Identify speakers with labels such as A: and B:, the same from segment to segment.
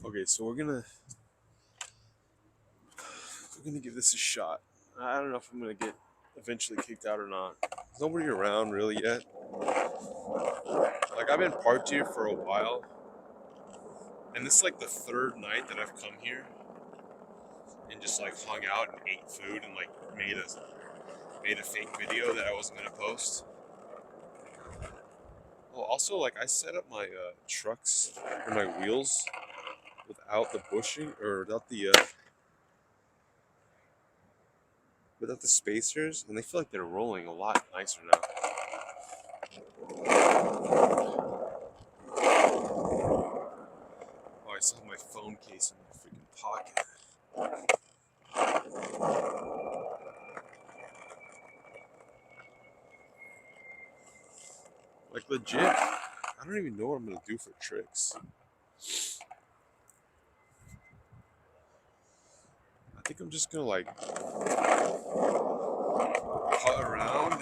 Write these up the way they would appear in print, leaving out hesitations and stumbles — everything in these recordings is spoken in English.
A: Okay, so we're gonna give this a shot. I don't know if I'm gonna get eventually kicked out or not. There's nobody around really yet. Like I've been parked here for a while, and this is like the third night that I've come here and just like hung out and ate food and like made a fake video that I wasn't gonna post. Well, also like I set up my trucks or my wheels without the bushing or without the spacers, and they feel like they're rolling a lot nicer now. Oh, I still have my phone case in my freaking pocket. Like legit, I don't even know what I'm gonna do for tricks. I think I'm just gonna like putt around and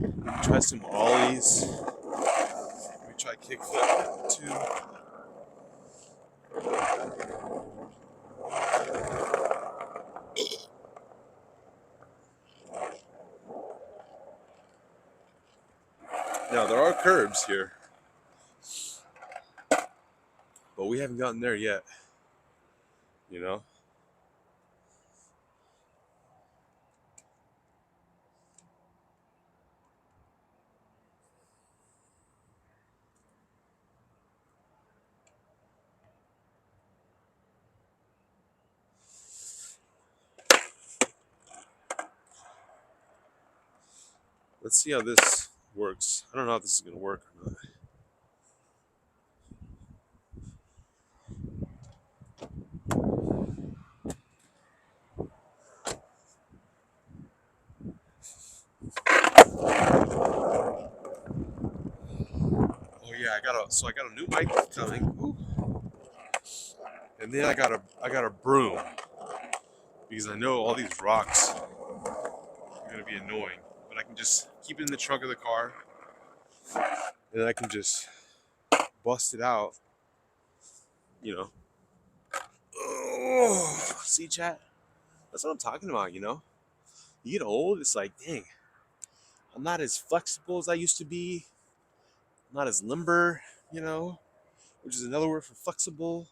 A: maybe try some ollies. Maybe try kickflip too. Now there are curbs here, but we haven't gotten there yet. You know. Let's see how this works. I don't know if this is gonna work or not. Oh yeah, I got a new mic coming. Ooh. And then I got a broom because I know all these rocks are gonna be annoying. But I can just keep it in the trunk of the car, and then I can just bust it out. You know. Oh, see, chat. That's what I'm talking about. You know. You get old, it's like, dang, I'm not as flexible as I used to be. I'm not as limber. You know, which is another word for flexible.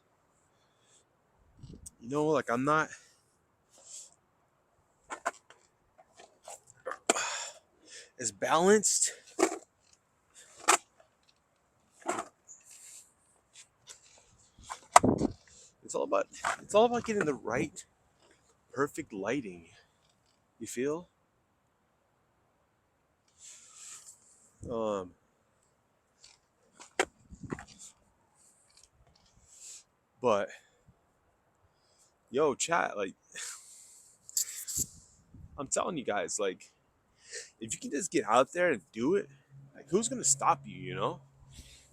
A: You know, like I'm not as balanced. It's all about it's all about getting the right perfect lighting. You feel? Um but yo, chat, like I'm telling you guys, like if you can just get out there and do it, like who's gonna stop you, you know?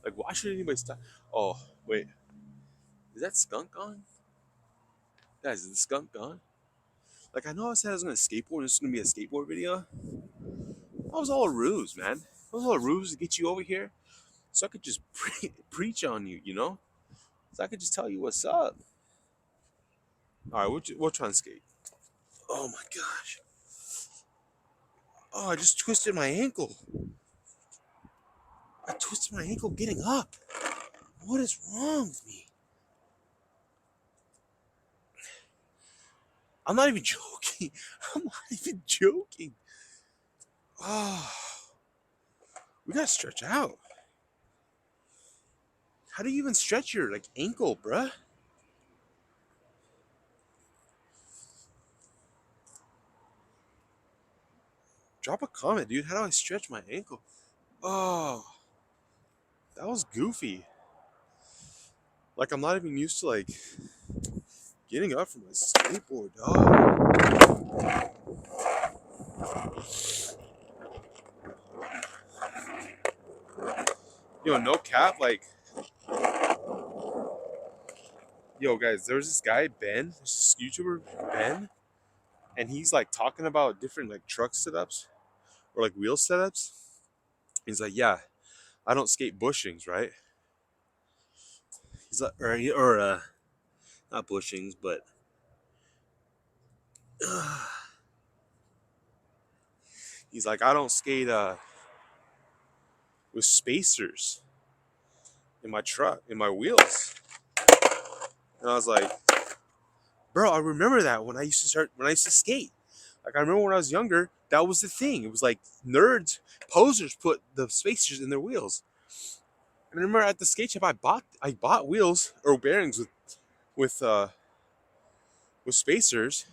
A: Like why should anybody stop? Oh, wait. Is that skunk gone? Guys, is the skunk gone? Like I know I said I was gonna skateboard, this is gonna be a skateboard video. That was all a ruse, man. That was all a ruse to get you over here so I could just preach on you, you know? So I could just tell you what's up. All right, we'll try and skate. Oh my gosh. Oh, I just twisted my ankle. I twisted my ankle getting up. What is wrong with me? I'm not even joking. I'm not even joking. Oh, we gotta stretch out. How do you even stretch your like ankle, bruh? Drop a comment, dude. How do I stretch my ankle? Oh, that was goofy. Like I'm not even used to like getting up from my skateboard, dog. Yo, no cap, like, yo, guys, there was this guy, Ben, this YouTuber, Ben, and he's like talking about different like truck setups or like wheel setups. He's like, yeah, I don't skate bushings, right? He's like, or not bushings, but he's like, I don't skate with spacers in my truck, in my wheels. And I was like, bro, I remember that when I used to skate. Like I remember when I was younger, that was the thing. It was like nerds, posers put the spacers in their wheels. And I remember at the skate shop, I bought wheels or bearings with uh with spacers,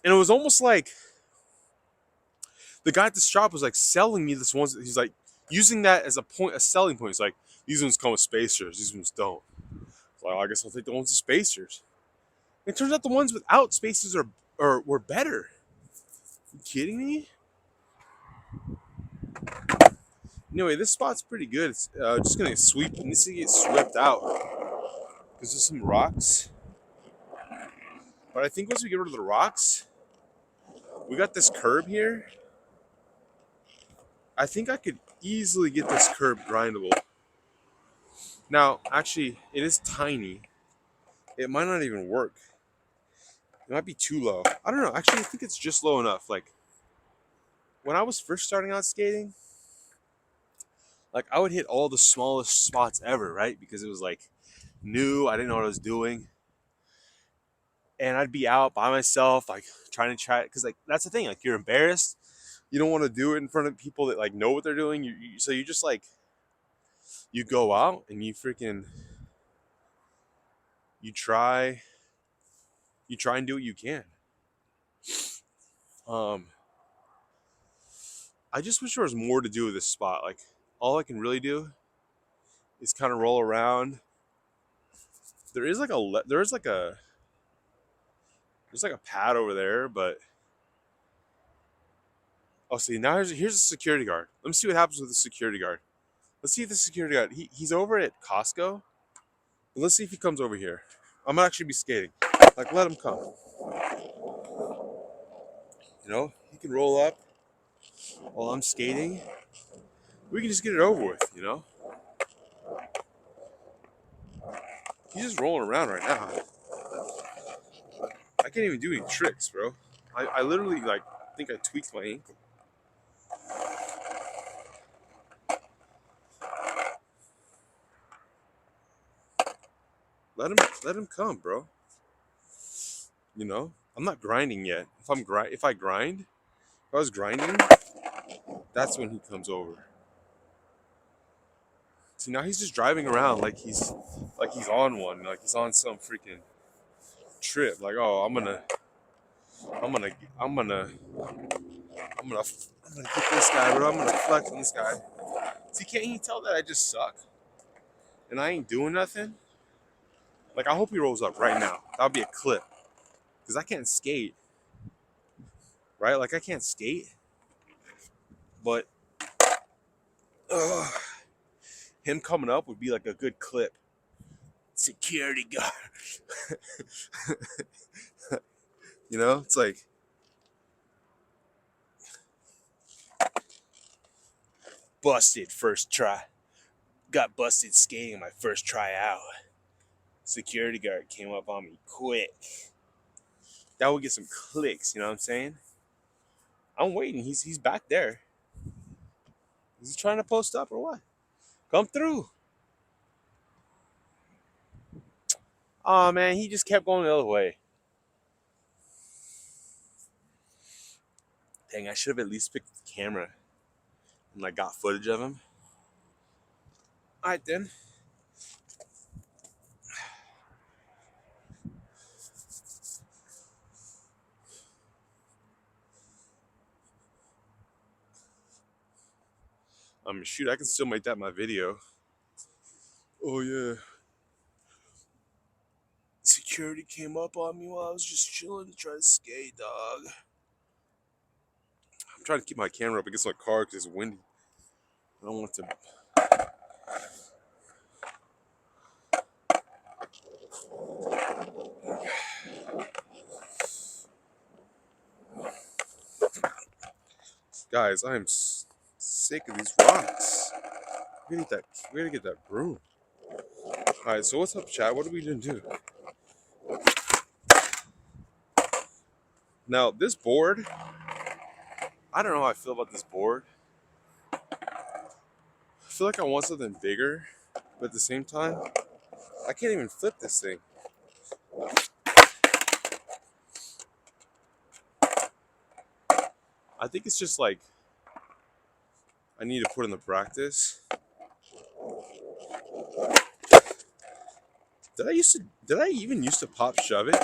A: and it was almost like the guy at the shop was like selling me this ones. He's like using that as a selling point. He's like, these ones come with spacers, these ones don't. Well, I guess I'll take the ones with spacers. And it turns out the ones without spacers were better. You kidding me? Anyway, this spot's pretty good. It's just gonna sweep. It needs to get swept out because there's some rocks. But I think once we get rid of the rocks, we got this curb here. I think I could easily get this curb grindable. Now, actually, it is tiny. It might not even work. It might be too low. I don't know. Actually, I think it's just low enough. Like when I was first starting out skating, like I would hit all the smallest spots ever, right? Because it was like new. I didn't know what I was doing, and I'd be out by myself, like try it. Because like that's the thing. Like you're embarrassed. You don't want to do it in front of people that like know what they're doing. So you just like you go out and you try you try and do what you can. Um, I just wish there was more to do with this spot. Like all I can really do is kind of roll around. There's like a pad over there, but oh, see now here's a security guard. Let me see what happens with the security guard. Let's see if the security guard he's over at Costco. But let's see if he comes over here. I'm gonna actually be skating. Like let him come. You know he can roll up while I'm skating. We can just get it over with. You know he's just rolling around right now. I can't even do any tricks, bro. I literally like think I tweaked my ankle. Let him come, bro. You know, I'm not grinding yet. If I was grinding, that's when he comes over. See, now he's just driving around like he's on one, like he's on some freaking trip. Like, oh, I'm gonna, I'm gonna, I'm gonna, I'm gonna get this guy, bro. I'm gonna flex on this guy. See, can't he tell that I just suck and I ain't doing nothing? Like, I hope he rolls up right now. That'll be a clip, cause I can't skate, right? Like, I can't skate, but him coming up would be like a good clip. Security guard. You know, it's like busted first try. Got busted skating my first try out. Security guard came up on me quick. That would get some clicks, you know what I'm saying? I'm waiting. He's back there. Is he trying to post up or what? Come through. Oh man, he just kept going the other way. Dang, I should have at least picked the camera and like got footage of him. Alright then. Shoot, I can still make that my video. Oh yeah. Security came up on me while I was just chilling to try to skate, dog. I'm trying to keep my camera up against my car because it's windy. I don't want it to. Guys, I'm sick of these rocks. We gotta get that broom. All right. So what's up, chat? What are we gonna do now? This board. I don't know how I feel about this board. I feel like I want something bigger, but at the same time, I can't even flip this thing. I think it's just like I need to put in the practice. Did I even used to pop shove it?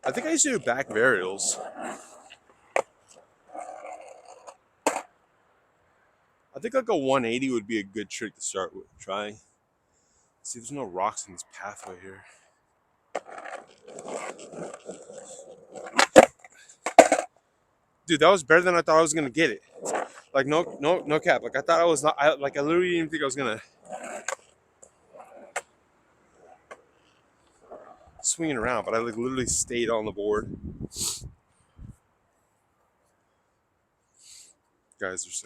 A: I think I used to do back varials. I think like a 180 would be a good trick to start with trying. See, there's no rocks in this pathway here. Dude, that was better than I thought I was gonna get it. Like no cap. Like I thought I was not. I literally didn't think I was gonna swing it around, but I like literally stayed on the board. Guys, there's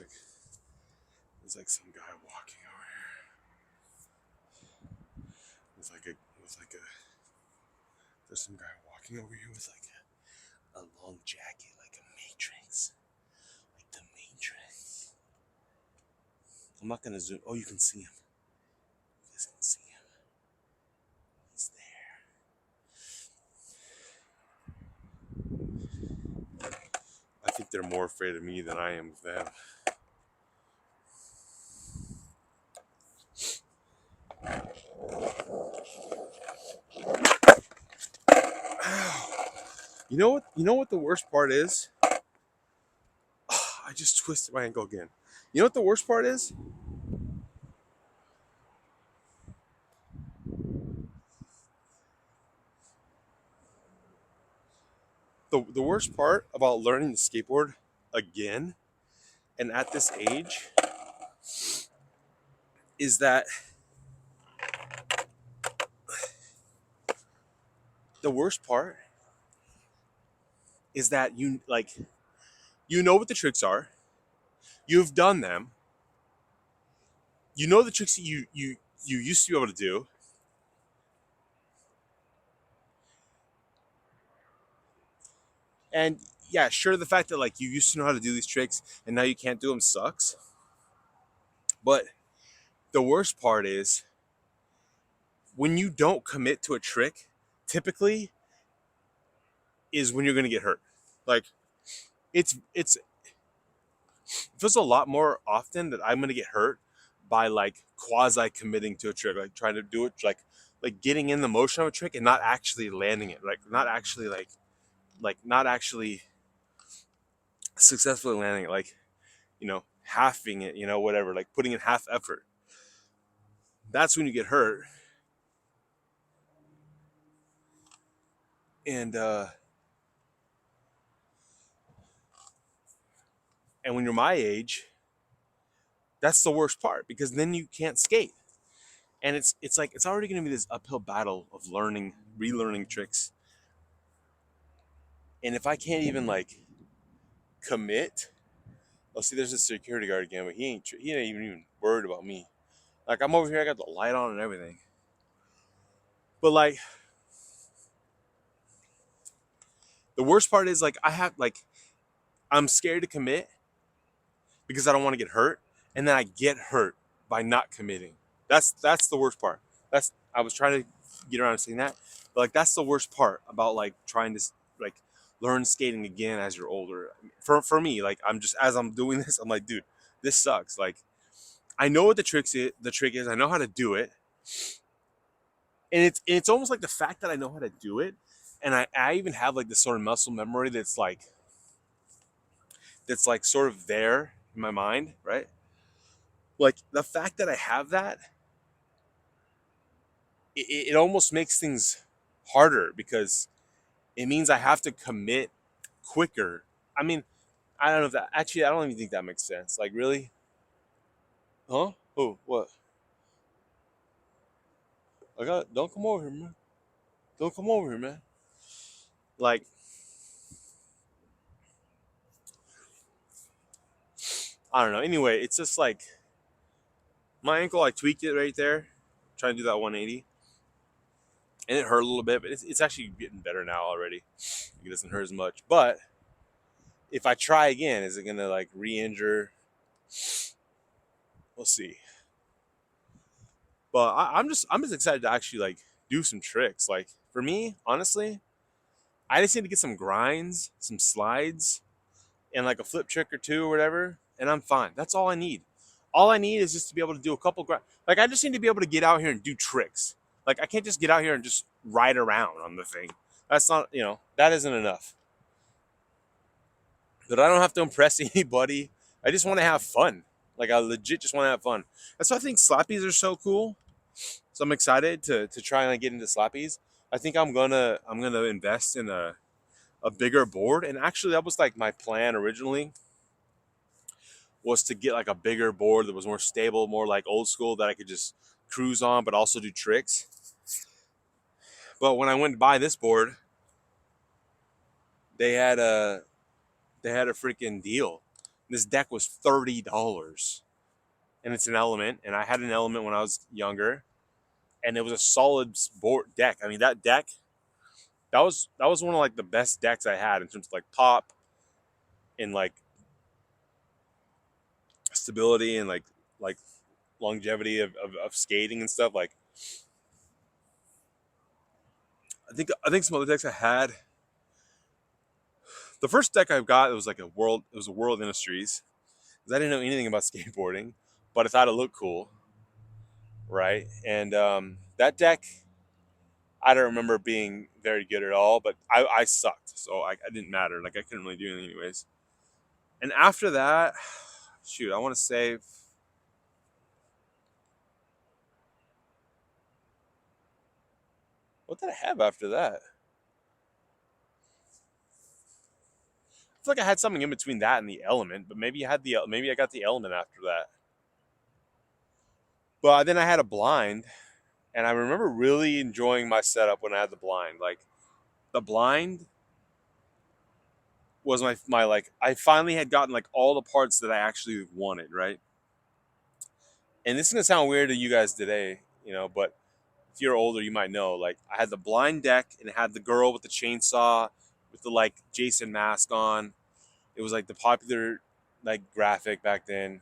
A: like some guy walking over here with like a there's some guy walking over here with like a long jacket, like a Matrix, like the Matrix. I'm not gonna zoom. Oh, you can see him. You guys can see him. He's there. I think they're more afraid of me than I am of them. You know what? You know what the worst part is? I just twisted my ankle again. You know what the worst part is? The worst part about learning to skateboard again and at this age is that the worst part is that you know what the tricks are. You've done them. You know the tricks that you used to be able to do. And yeah, sure, the fact that like you used to know how to do these tricks and now you can't do them sucks. But the worst part is when you don't commit to a trick, typically is when you're gonna get hurt. Like it feels a lot more often that I'm gonna get hurt by like quasi committing to a trick, like trying to do it like getting in the motion of a trick and not actually landing it, not actually successfully landing it, like halving it, whatever, like putting in half effort. That's when you get hurt. And when you're my age, that's the worst part because then you can't skate. And it's like it's already going to be this uphill battle of learning, relearning tricks. And if I can't even like commit, oh, see, there's a security guard again, but he ain't even worried about me. Like I'm over here, I got the light on and everything. But like the worst part is like I'm scared to commit because I don't want to get hurt, and then I get hurt by not committing. That's the worst part. That's I was trying to get around to saying that, but like that's the worst part about like trying to like learn skating again as you're older. For me, like I'm just as I'm doing this, I'm like, dude, this sucks. Like I know what the trick is. I know how to do it, and it's almost like the fact that I know how to do it, and I even have like this sort of muscle memory that's like sort of there in my mind, right? Like the fact that I have that, it almost makes things harder because it means I have to commit quicker. I mean, I don't know if that actually, I don't even think that makes sense. Like, really? Huh? Oh, what? Don't come over here, man. Don't come over here, man. Like, I don't know. Anyway, it's just like, My ankle, I tweaked it right there, trying to do that 180, and it hurt a little bit, but it's actually getting better now already. It doesn't hurt as much. But if I try again, is it gonna like re-injure? We'll see. But I'm just excited to actually like do some tricks. Like for me, honestly, I just need to get some grinds, some slides, and like a flip trick or two or whatever, and I'm fine. That's all I need. All I need is just to be able to do a couple like I just need to be able to get out here and do tricks. Like I can't just get out here and just ride around on the thing. That's not, that isn't enough. But I don't have to impress anybody. I just want to have fun. Like I legit just want to have fun. That's why I think slappies are so cool. So I'm excited to try and get into slappies. I think I'm gonna invest in a bigger board. And actually that was like my plan originally, was to get like a bigger board that was more stable, more like old school, that I could just cruise on but also do tricks. But when I went to buy this board, they had a they had a freaking deal. This deck was $30, and it's an element. And I had an element when I was younger, and it was a solid board deck. I mean, that deck, that was one of like the best decks I had in terms of like pop and like stability and like longevity of skating and stuff. Like I think some other decks I had. The first deck I got, it was a World Industries, because I didn't know anything about skateboarding, but I thought it looked cool, right? And that deck, I don't remember being very good at all, but I sucked, so I didn't matter. Like I couldn't really do anything anyways. And after that, shoot, I want to say, what did I have after that? I feel like I had something in between that and the element, but maybe I got the element after that. But then I had a blind, and I remember really enjoying my setup when I had the blind. Like the blind was my like, I finally had gotten like all the parts that I actually wanted, right? And this is gonna sound weird to you guys today, but if you're older, you might know. Like I had the blind deck, and it had the girl with the chainsaw with the like Jason mask on. It was like the popular like graphic back then.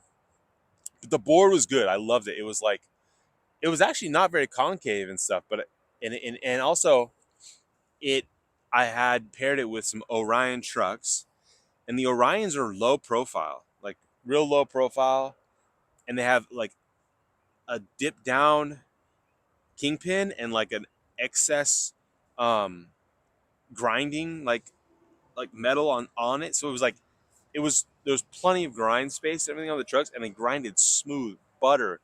A: But the board was good. I loved it. It was like, it was actually not very concave and stuff, but and also it I had paired it with some Orion trucks, and the Orions are low profile, like real low profile, and they have like a dip down kingpin and like an excess um grinding like metal on it. So it was like, there was plenty of grind space, everything on the trucks, and they grinded smooth butter,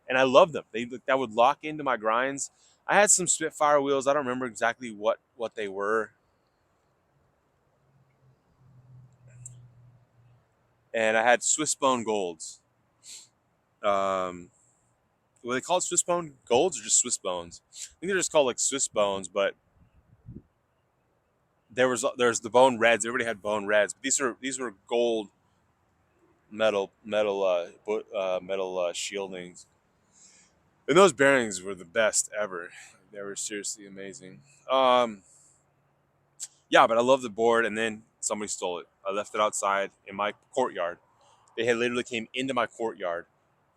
A: and I loved them. That would lock into my grinds. I had some Spitfire wheels. I don't remember exactly what they were, and I had Swiss Bone Golds. Um, were they called Swiss Bone Golds or just Swiss Bones? I think they're just called like Swiss Bones, but there's the Bone Reds. Everybody had Bone Reds, but these were gold metal shieldings, and those bearings were the best ever. They were seriously amazing. Yeah, but I love the board, and then somebody stole it. I left it outside in my courtyard. They had literally came into my courtyard,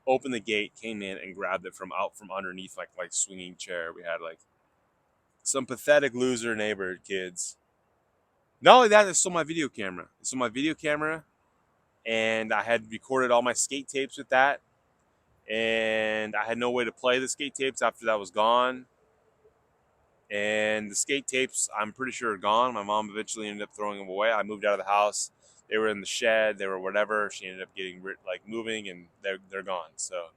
A: opened the gate, came in, and grabbed it from out from underneath like swinging chair. We had like some pathetic loser neighbor kids. Not only that, they stole my video camera. They stole my video camera, and I had recorded all my skate tapes with that, and I had no way to play the skate tapes after that was gone. And the skate tapes, I'm pretty sure, are gone. My mom eventually ended up throwing them away. I moved out of the house. They were in the shed. They were whatever. She ended up getting like moving, and they're gone. So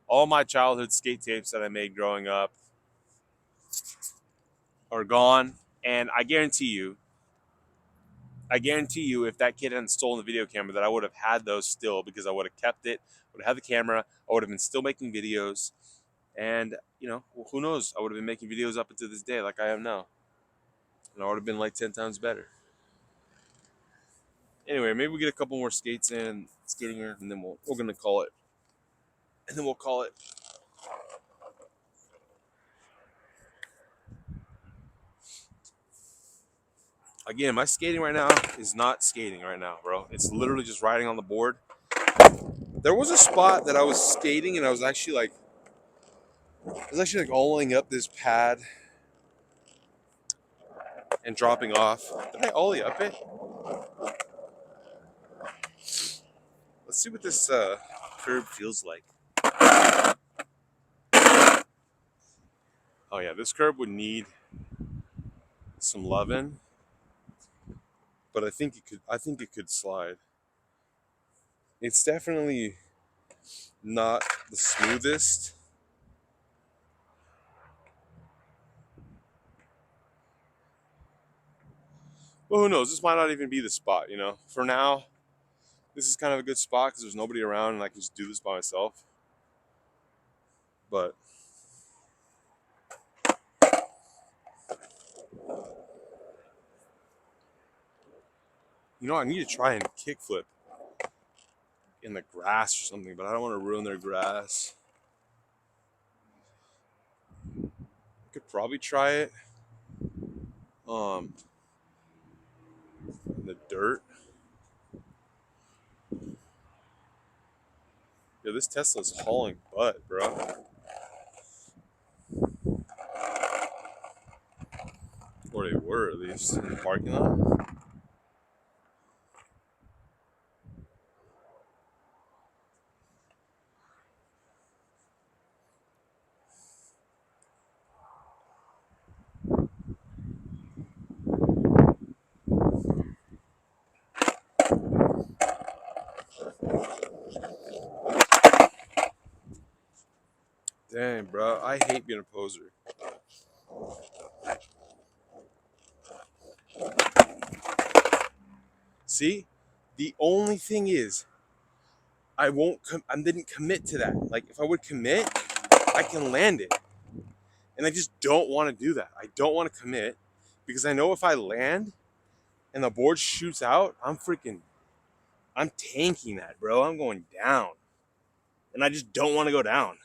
A: all my childhood skate tapes that I made growing up are gone. And I guarantee you, if that kid hadn't stolen the video camera, that I would have had those still, because I would have kept it. Would have had the camera. I would have been still making videos, and who knows? I would have been making videos up until this day, like I am now, and I would have been like 10 times better. Anyway, maybe we get a couple more skates in, skating here, and then we're gonna call it and then we'll call it. Again, my skating right now is not skating right now, bro. It's literally just riding on the board. There was a spot that I was skating and I was actually like olling up this pad and dropping off. Did I ollie up it? Let's see what this curb feels like. Oh yeah, this curb would need some loving, but I think it could. I think it could slide. It's definitely not the smoothest. Well, who knows? This might not even be the spot. You know, for now, this is kind of a good spot because there's nobody around and I can just do this by myself. But you know, I need to try and kickflip in the grass or something, but I don't want to ruin their grass. I could probably try it in the dirt. Yeah, this Tesla's hauling butt, bro. Or they were, at least, in the parking lot. Dang, bro. I hate being a poser. See? The only thing is, I didn't commit to that. Like, if I would commit, I can land it. And I just don't want to do that. I don't want to commit because I know if I land and the board shoots out, I'm tanking that, bro. I'm going down. And I just don't want to go down.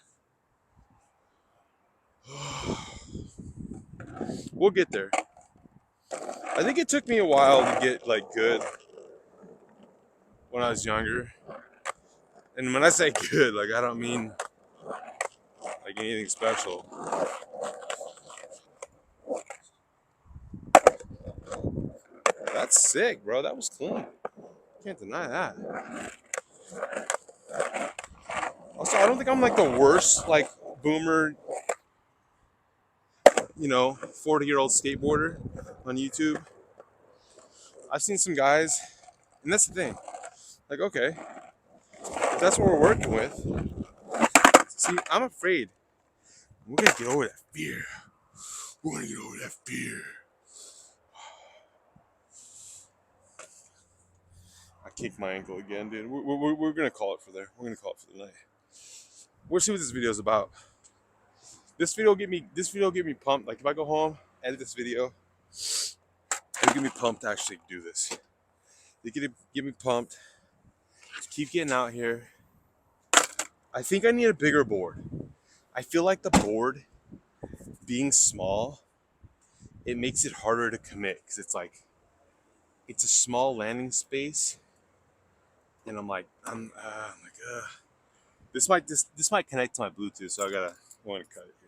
A: We'll get there. I think it took me a while to get like good when I was younger. And when I say good, like I don't mean like anything special. That's sick, bro. That was clean. Can't deny that. Also, I don't think I'm like the worst like boomer, 40-year-old skateboarder on YouTube. I've seen some guys, and that's the thing. Like, okay, if that's what we're working with. See, I'm afraid. We're gonna get over that fear. We're gonna get over that fear. I kicked my ankle again, dude. We're gonna call it for there. We're gonna call it for the night. We'll see what this video is about. This video will get me pumped. Like if I go home, edit this video, it'll get me pumped to actually do this. They get me pumped. Keep getting out here. I think I need a bigger board. I feel like the board being small, it makes it harder to commit because it's a small landing space, and I'm like, this might connect to my Bluetooth, so I want to cut it here.